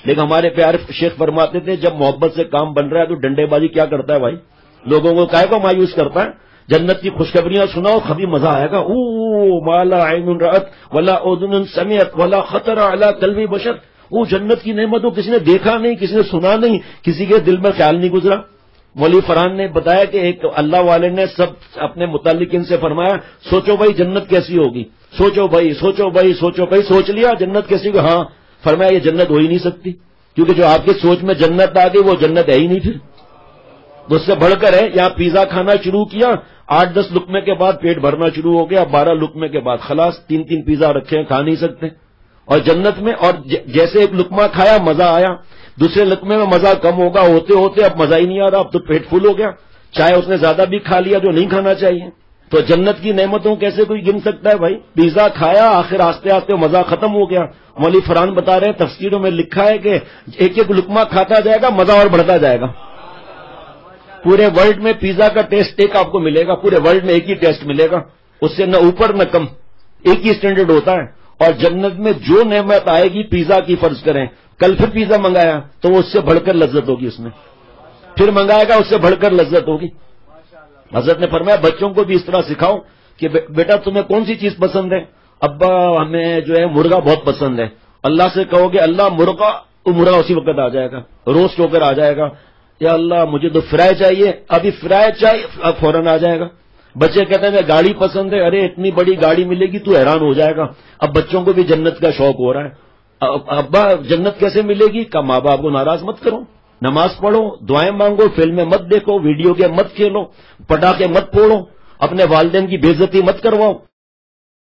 لیکن ہمارے پیارے شیخ فرماتے تھے جب محبت سے کام بن رہا ہے تو ڈنڈے بازی کیا کرتا ہے بھائی؟ لوگوں کو کائے کو مایوس کرتا ہے؟ جنت کی خوشخبریاں سناؤ، کبھی مزہ آئے گا. او مالا عین رأت ولا اذن سمعت ولا خطر علی قلب بشر. وہ جنت کی نعمتوں کسی نے دیکھا نہیں، کسی نے سنا نہیں، کسی کے دل میں خیال نہیں گزرا. مولوی فرحان نے بتایا کہ ایک اللہ والے نے سب اپنے متعلق ان سے فرمایا سوچو بھائی جنت کیسی ہوگی، سوچو بھائی سوچو بھائی سوچو بھائی. سوچ لیا جنت کیسی ہوگی؟ ہاں. فرمایا یہ جنت ہو ہی نہیں سکتی، کیونکہ جو آپ کی سوچ میں جنت آ گئی وہ جنت ہے ہی نہیں. پھر اس سے بڑھ کر ہے یہاں پیزا کھانا شروع کیا، 8-10 لقمے کے بعد پیٹ بھرنا شروع ہو گیا، 12 لقمے کے بعد خلاص 3 پیزا رکھے ہیں، کھا نہیں سکتے. اور جنت میں اور جیسے ایک لقمہ کھایا مزہ آیا، دوسرے لقمے میں مزہ کم ہوگا، ہوتے ہوتے اب مزہ ہی نہیں آ رہا، اب تو پیٹ فل ہو گیا، چاہے اس نے زیادہ بھی کھا لیا جو نہیں کھانا چاہیے. تو جنت کی نعمتوں کیسے کوئی گن سکتا ہے بھائی؟ پیزا کھایا، آخر آستے آستے مزہ ختم ہو گیا. مولوی فرحان بتا رہے ہیں تفسیروں میں لکھا ہے کہ ایک ایک لقمہ کھاتا جائے گا مزہ اور بڑھتا جائے گا. پورے ورلڈ میں پیزا کا ٹیسٹ ایک آپ کو ملے گا، پورے ورلڈ میں ایک ہی ٹیسٹ ملے گا، اس سے نہ اوپر نہ کم، ایک ہی اسٹینڈرڈ ہوتا ہے. اور جنت میں جو نعمت آئے گی پیزا کی، فرض کریں کل پھر پیزا منگایا تو وہ اس سے بڑھ کر لذت ہوگی، اس میں پھر منگائے گا اس سے بڑھ کر لذت ہوگی. حضرت نے فرمایا بچوں کو بھی اس طرح سکھاؤ کہ بیٹا تمہیں کون سی چیز پسند ہے؟ ابا ہمیں جو ہے مرغا بہت پسند ہے. اللہ سے کہو گے اللہ مرغا، تو مرغا اسی وقت آ جائے گا، روسٹ ہو کر آ جائے گا. یا اللہ مجھے تو فرائی چاہیے، ابھی فرائی چاہیے، اب فوراً آ جائے گا. بچے کہتے ہیں گاڑی پسند ہے، ارے اتنی بڑی گاڑی ملے گی تو حیران ہو جائے گا. اب بچوں کو بھی جنت کا شوق ہو رہا ہے. ابا جنت کیسے ملے گی؟ کہ ماں باپ کو ناراض مت کرو، نماز پڑھو، دعائیں مانگو، فلمیں مت دیکھو، ویڈیو گیم مت کھیلو، پٹاخے مت پھوڑو، اپنے والدین کی بے عزتی مت کرواؤ.